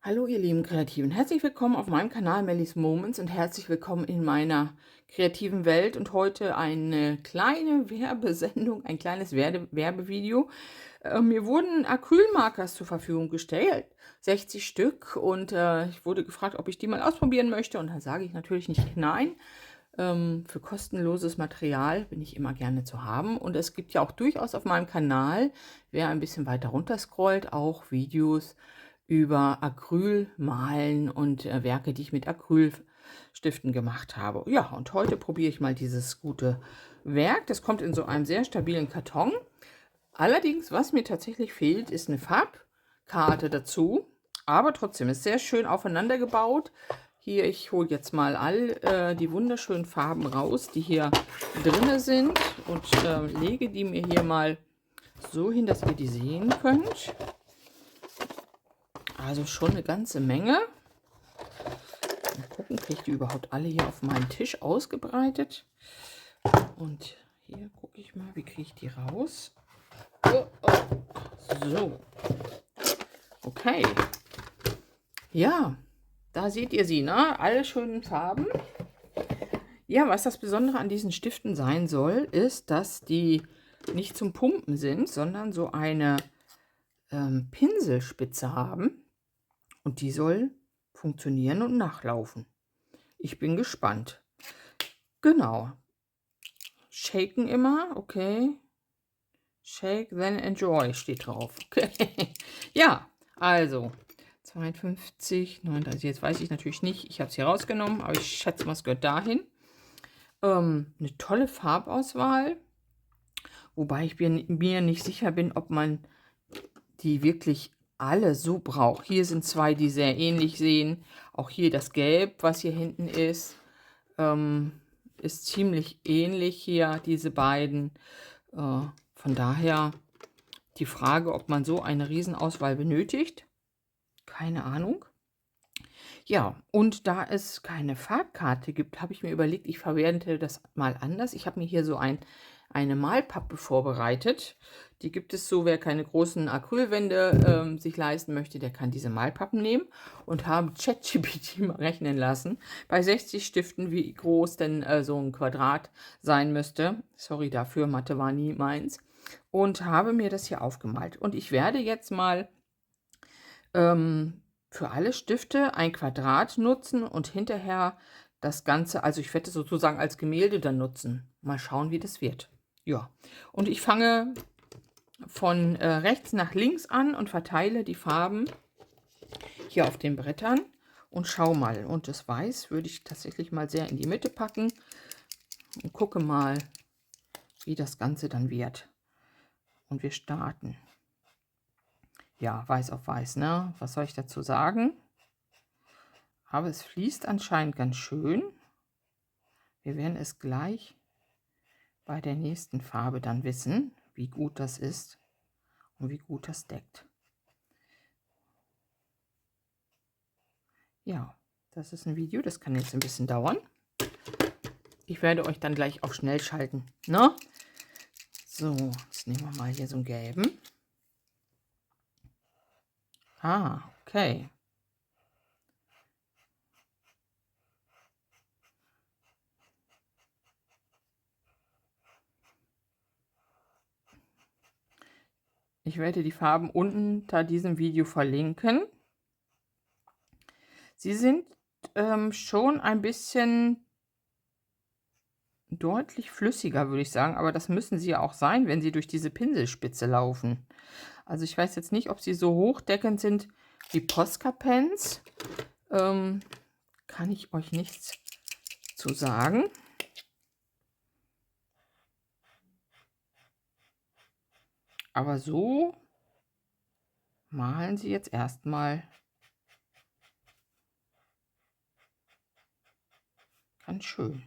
Hallo ihr lieben Kreativen, herzlich willkommen auf meinem Kanal Mellies Moments und herzlich willkommen in meiner kreativen Welt und heute eine kleine Werbesendung, ein kleines Werbevideo. Mir wurden Acrylmarkers zur Verfügung gestellt, 60 Stück, und ich wurde gefragt, ob ich die mal ausprobieren möchte, und dann sage ich natürlich nicht nein. Für kostenloses Material bin ich immer gerne zu haben, und es gibt ja auch durchaus auf meinem Kanal, wer ein bisschen weiter runter scrollt, auch Videos über Acrylmalen und Werke, die ich mit Acrylstiften gemacht habe. Ja, und heute probiere ich mal dieses gute Werk. Das kommt in so einem sehr stabilen Karton. Allerdings, was mir tatsächlich fehlt, ist eine Farbkarte dazu. Aber trotzdem ist sehr schön aufeinander gebaut. Hier, ich hole jetzt mal all die wunderschönen Farben raus, die hier drin sind, und lege die mir hier mal so hin, dass ihr die sehen könnt. Also schon eine ganze Menge. Mal gucken, kriege ich die überhaupt alle hier auf meinen Tisch ausgebreitet. Und hier gucke ich mal, wie kriege ich die raus. Oh, oh. So. Okay. Ja, da seht ihr sie, ne? Alle schönen Farben. Ja, was das Besondere an diesen Stiften sein soll, ist, dass die nicht zum Pumpen sind, sondern so eine Pinselspitze haben. Und die soll funktionieren und nachlaufen. Ich bin gespannt. Genau. Shaken immer, okay. Shake, then enjoy steht drauf. Okay. Ja, also 52, 39, jetzt weiß ich natürlich nicht. Ich habe es hier rausgenommen, aber ich schätze mal, es gehört dahin. Eine tolle Farbauswahl, wobei ich mir nicht sicher bin, ob man die wirklich alle so braucht. Hier sind zwei, die sehr ähnlich sehen. Auch hier das Gelb, was hier hinten ist ziemlich ähnlich hier, diese beiden. Von daher die Frage, ob man so eine Riesenauswahl benötigt. Keine Ahnung. Ja, und da es keine Farbkarte gibt, habe ich mir überlegt, ich verwende das mal anders. Ich habe mir hier so eine Malpappe vorbereitet. Die gibt es so, wer keine großen Acrylwände sich leisten möchte, der kann diese Malpappen nehmen, und habe ChatGPT mal rechnen lassen, bei 60 Stiften, wie groß denn so ein Quadrat sein müsste. Sorry dafür, Mathe war nie meins. Und habe mir das hier aufgemalt. Und ich werde jetzt mal für alle Stifte ein Quadrat nutzen und hinterher das Ganze, also ich werde es sozusagen als Gemälde dann nutzen. Mal schauen, wie das wird. Ja, und ich fange von rechts nach links an und verteile die Farben hier auf den Brettern und schau mal. Und das Weiß würde ich tatsächlich mal sehr in die Mitte packen und gucke mal, wie das Ganze dann wird. Und wir starten. Ja, Weiß auf Weiß, ne? Was soll ich dazu sagen? Aber es fließt anscheinend ganz schön. Wir werden es gleich bei der nächsten Farbe dann wissen, wie gut das ist und wie gut das deckt. Ja, das ist ein Video, das kann jetzt ein bisschen dauern. Ich werde euch dann gleich auf schnell schalten, ne? So, jetzt nehmen wir mal hier so einen gelben. Ah, okay. Ich werde die Farben unter diesem Video verlinken. Sie sind schon ein bisschen deutlich flüssiger, würde ich sagen, aber das müssen sie ja auch sein, wenn sie durch diese Pinselspitze laufen. Also ich weiß jetzt nicht, ob sie so hochdeckend sind wie Posca-Pens. Kann ich euch nichts zu sagen. Aber so malen sie jetzt erstmal ganz schön.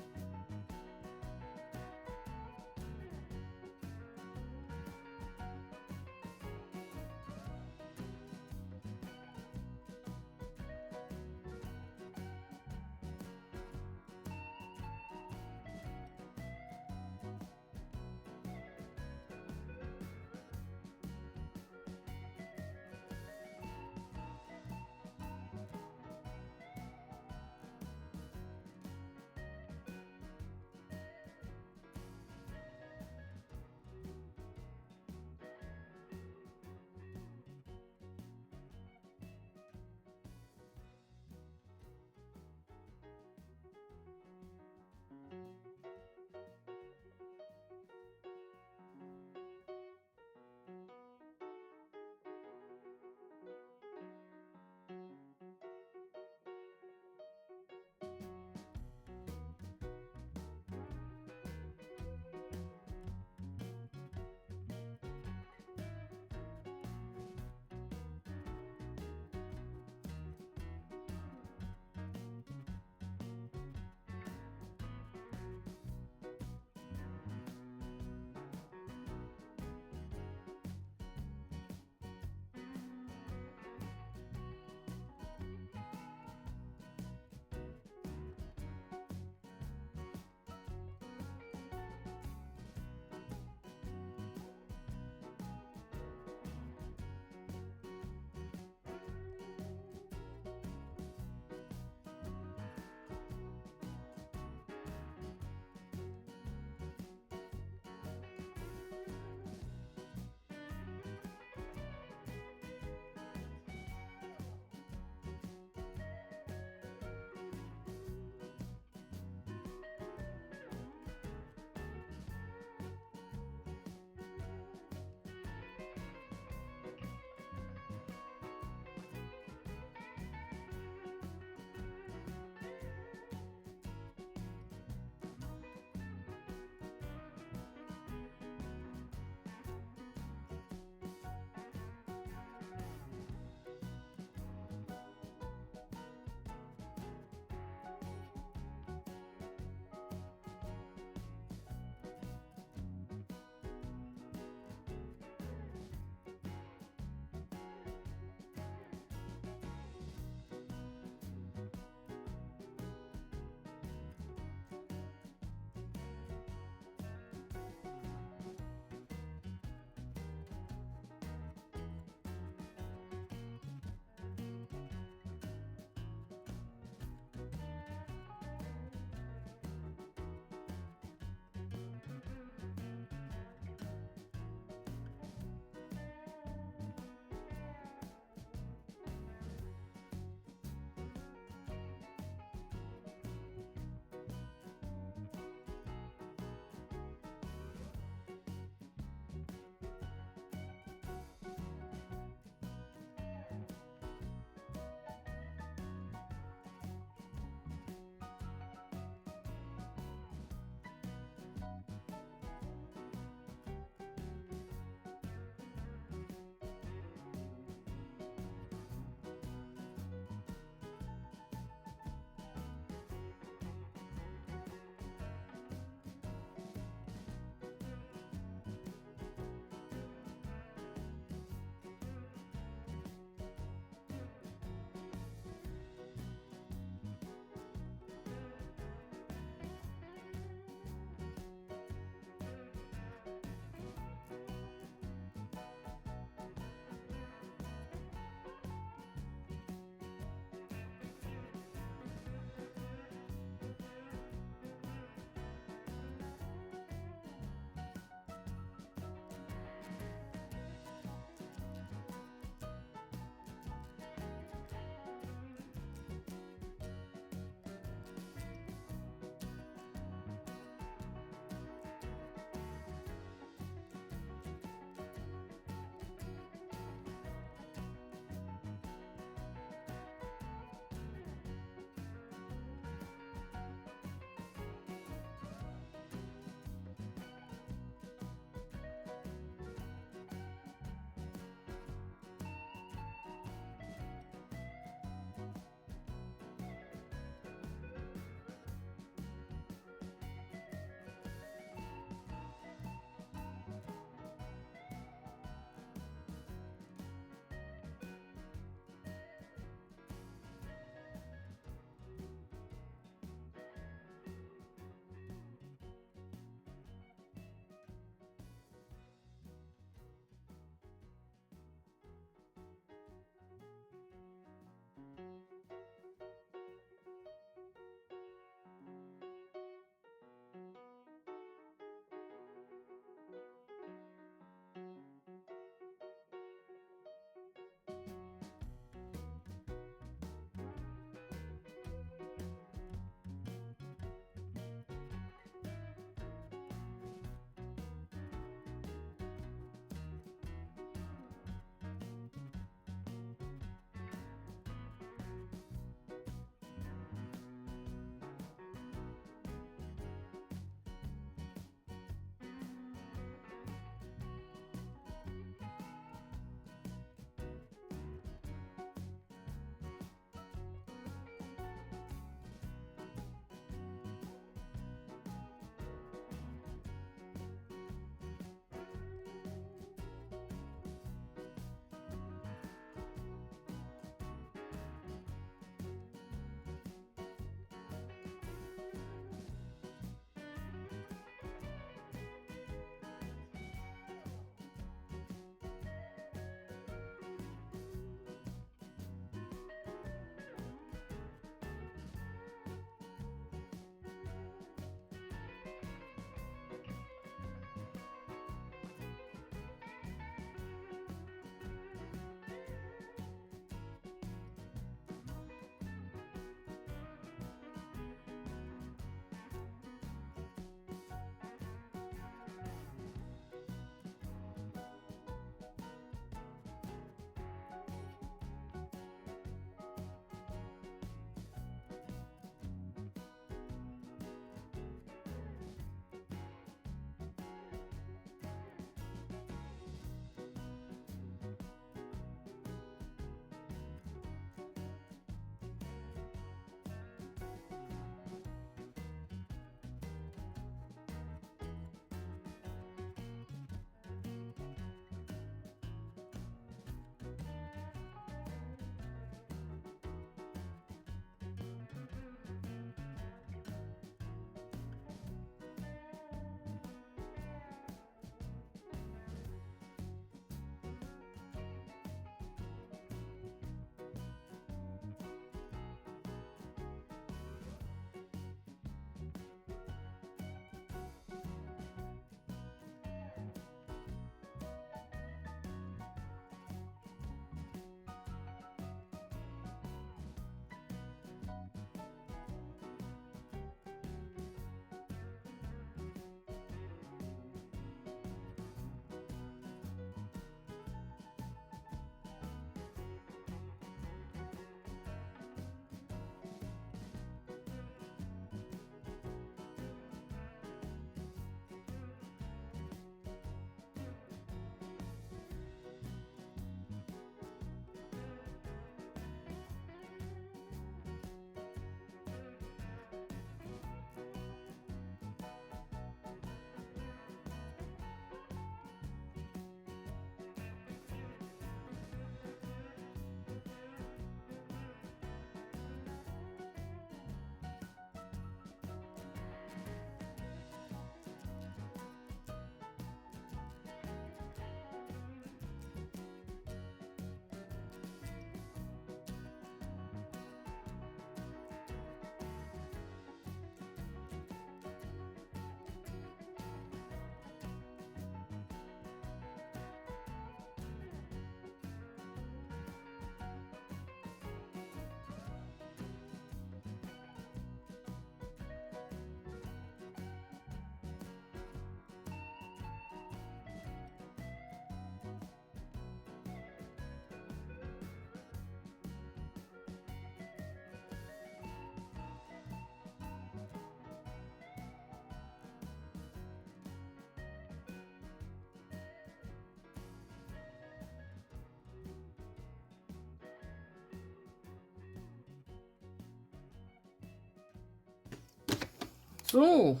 So.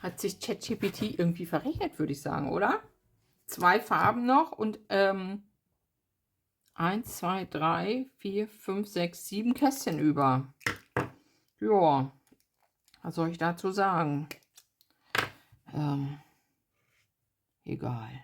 Hat sich ChatGPT irgendwie verrechnet, würde ich sagen, oder? 2 Farben noch und 1, 2, 3, 4, 5, 6, 7 Kästchen über. Ja, was soll ich dazu sagen? Egal.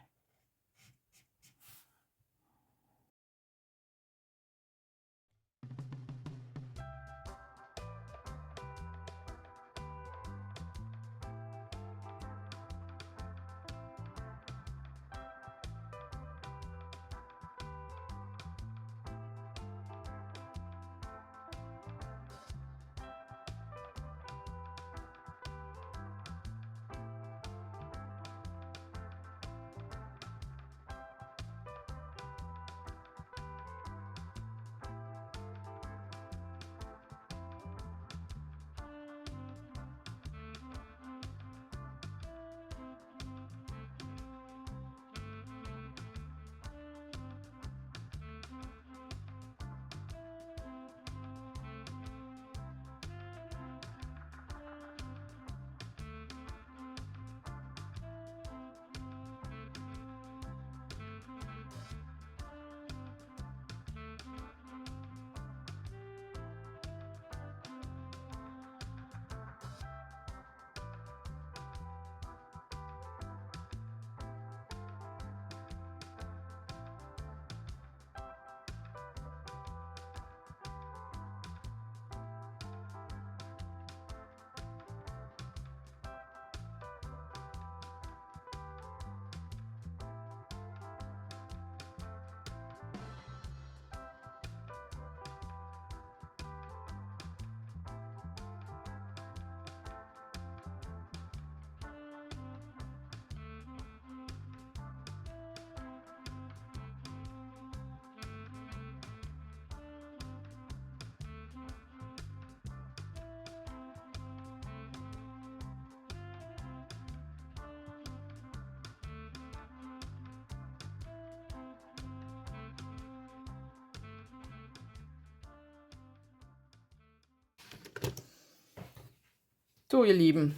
So, ihr Lieben,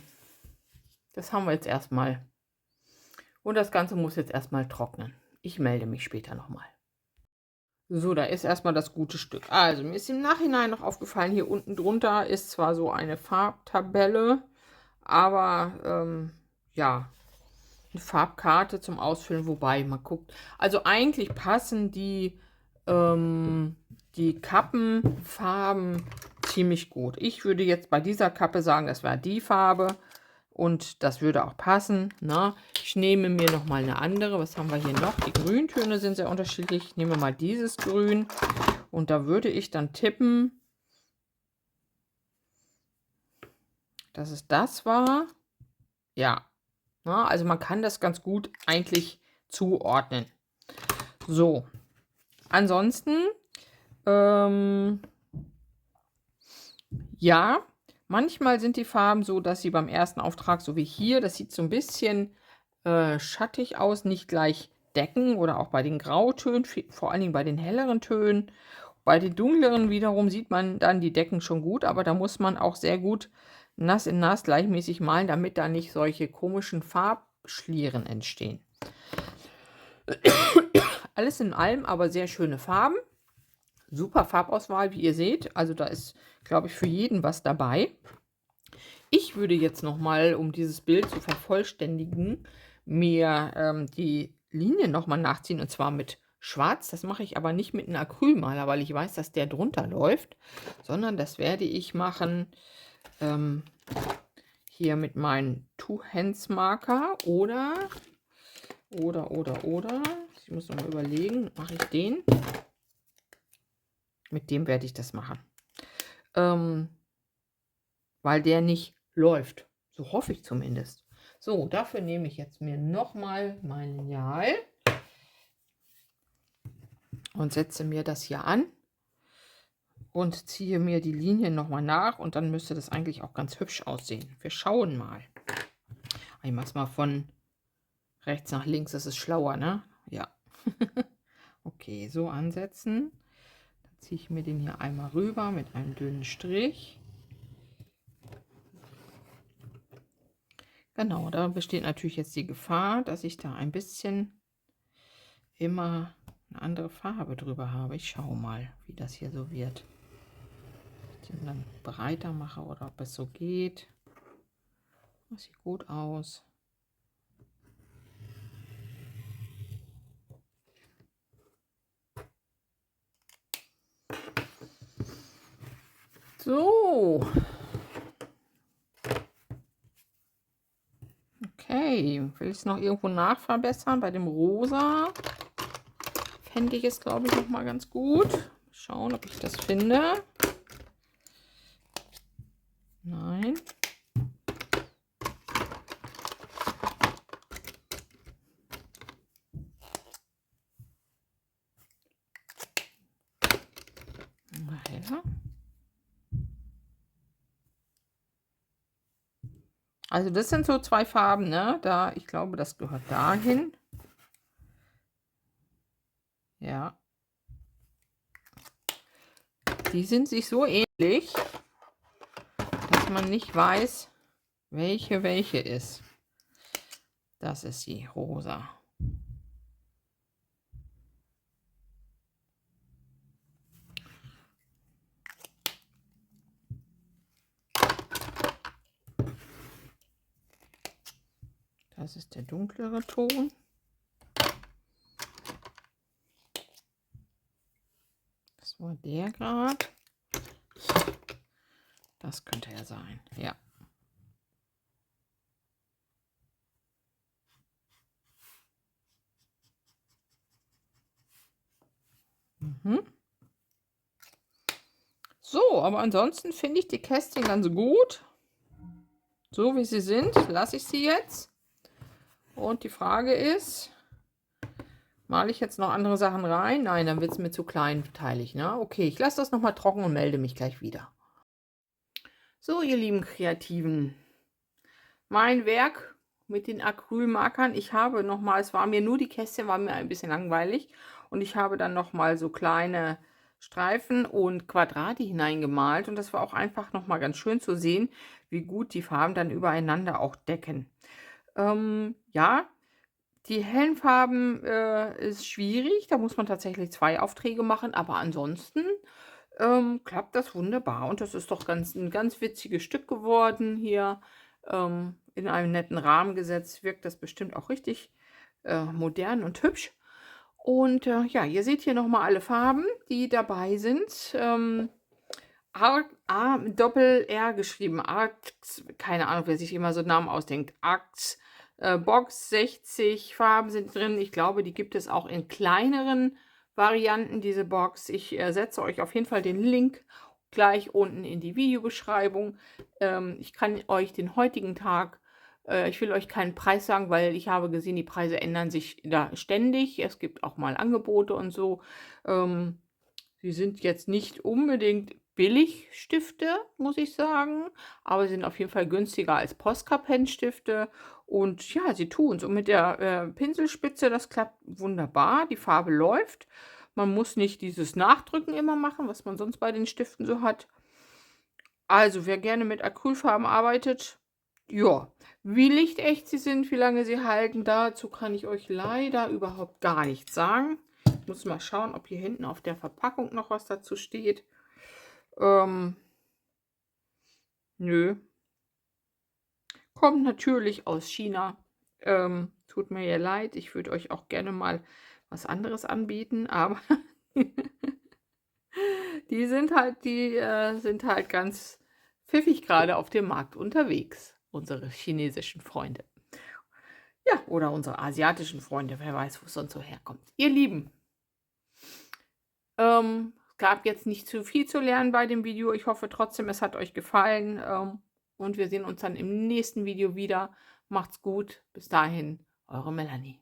das haben wir jetzt erstmal. Und das Ganze muss jetzt erstmal trocknen. Ich melde mich später nochmal. So, da ist erstmal das gute Stück. Also, mir ist im Nachhinein noch aufgefallen, hier unten drunter ist zwar so eine Farbtabelle, aber ja, eine Farbkarte zum Ausfüllen, wobei man guckt. Also eigentlich passen die Kappenfarben ziemlich gut. Ich würde jetzt bei dieser Kappe sagen, das war die Farbe und das würde auch passen. Na, ich nehme mir noch mal eine andere. Was haben wir hier noch? Die Grüntöne sind sehr unterschiedlich. Ich nehme mal dieses Grün und da würde ich dann tippen, dass es das war. Ja, na, also man kann das ganz gut eigentlich zuordnen. So, ansonsten ja, manchmal sind die Farben so, dass sie beim ersten Auftrag, so wie hier, das sieht so ein bisschen schattig aus, nicht gleich decken oder auch bei den Grautönen, vor allen Dingen bei den helleren Tönen. Bei den dunkleren wiederum sieht man dann die Decken schon gut, aber da muss man auch sehr gut nass in nass gleichmäßig malen, damit da nicht solche komischen Farbschlieren entstehen. Alles in allem aber sehr schöne Farben. Super Farbauswahl, wie ihr seht. Also da ist, glaube ich, für jeden was dabei. Ich würde jetzt nochmal, um dieses Bild zu vervollständigen, mir die Linien nochmal nachziehen und zwar mit Schwarz. Das mache ich aber nicht mit einem Acrylmaler, weil ich weiß, dass der drunter läuft, sondern das werde ich machen hier mit meinem Two-Hands-Marker oder. Ich muss noch mal überlegen, mache ich den? Mit dem werde ich das machen. Weil der nicht läuft. So hoffe ich zumindest. So, dafür nehme ich jetzt mir nochmal mein Lineal und setze mir das hier an und ziehe mir die Linien nochmal nach und dann müsste das eigentlich auch ganz hübsch aussehen. Wir schauen mal. Ich mache es mal von rechts nach links, das ist schlauer, ne? Ja. Okay, so ansetzen. Dann ziehe ich mir den hier einmal rüber mit einem dünnen Strich. Genau, da besteht natürlich jetzt die Gefahr, dass ich da ein bisschen immer eine andere Farbe drüber habe. Ich schaue mal, wie das hier so wird. Ob ich den dann breiter mache oder ob es so geht. Das sieht gut aus. So. Okay, will ich es noch irgendwo nachverbessern? Bei dem Rosa fände ich es, glaube ich, noch mal ganz gut. Schauen, ob ich das finde. Nein. Heller. Also das sind so zwei Farben, ne? Da, ich glaube, das gehört dahin. Ja. Die sind sich so ähnlich, dass man nicht weiß, welche ist. Das ist die rosa. Das ist der dunklere Ton. Das war der gerade. Das könnte er sein, ja. So, aber ansonsten finde ich die Kästchen ganz gut. So wie sie sind, lasse ich sie jetzt. Und die Frage ist, male ich jetzt noch andere Sachen rein? Nein, dann wird es mir zu kleinteilig, ne? Okay, ich lasse das nochmal trocken und melde mich gleich wieder. So, ihr lieben Kreativen, mein Werk mit den Acrylmarkern. Ich habe nochmal, es war mir nur die Kästchen, war mir ein bisschen langweilig. Und ich habe dann nochmal so kleine Streifen und Quadrate hineingemalt. Und das war auch einfach nochmal ganz schön zu sehen, wie gut die Farben dann übereinander auch decken. Ja, die hellen Farben ist schwierig. Da muss man tatsächlich 2 Aufträge machen. Aber ansonsten klappt das wunderbar. Und das ist doch ein ganz witziges Stück geworden hier. In einem netten Rahmen gesetzt, wirkt das bestimmt auch richtig modern und hübsch. Und ja, ihr seht hier nochmal alle Farben, die dabei sind. A mit Doppel-R geschrieben. Arcs, keine Ahnung, wer sich immer so Namen ausdenkt. Arcs, Box, 60 Farben sind drin. Ich glaube, die gibt es auch in kleineren Varianten, diese Box. Ich setze euch auf jeden Fall den Link gleich unten in die Videobeschreibung. Ich kann euch den heutigen Tag, ich will euch keinen Preis sagen, weil ich habe gesehen, die Preise ändern sich da ständig. Es gibt auch mal Angebote und so. Sie sind jetzt nicht unbedingt Billigstifte, muss ich sagen, aber sie sind auf jeden Fall günstiger als Posca-Pen-Stifte. Und ja, sie tun es. Und mit der Pinselspitze, das klappt wunderbar. Die Farbe läuft. Man muss nicht dieses Nachdrücken immer machen, was man sonst bei den Stiften so hat. Also, wer gerne mit Acrylfarben arbeitet, ja, wie lichtecht sie sind, wie lange sie halten, dazu kann ich euch leider überhaupt gar nichts sagen. Ich muss mal schauen, ob hier hinten auf der Verpackung noch was dazu steht. Nö. Kommt natürlich aus China. Tut mir ja leid, ich würde euch auch gerne mal was anderes anbieten, aber die sind halt ganz pfiffig gerade auf dem Markt unterwegs, unsere chinesischen Freunde. Ja, oder unsere asiatischen Freunde, wer weiß, wo es sonst so herkommt. Ihr Lieben, es gab jetzt nicht zu viel zu lernen bei dem Video. Ich hoffe trotzdem, es hat euch gefallen. Und wir sehen uns dann im nächsten Video wieder. Macht's gut. Bis dahin, eure Melanie.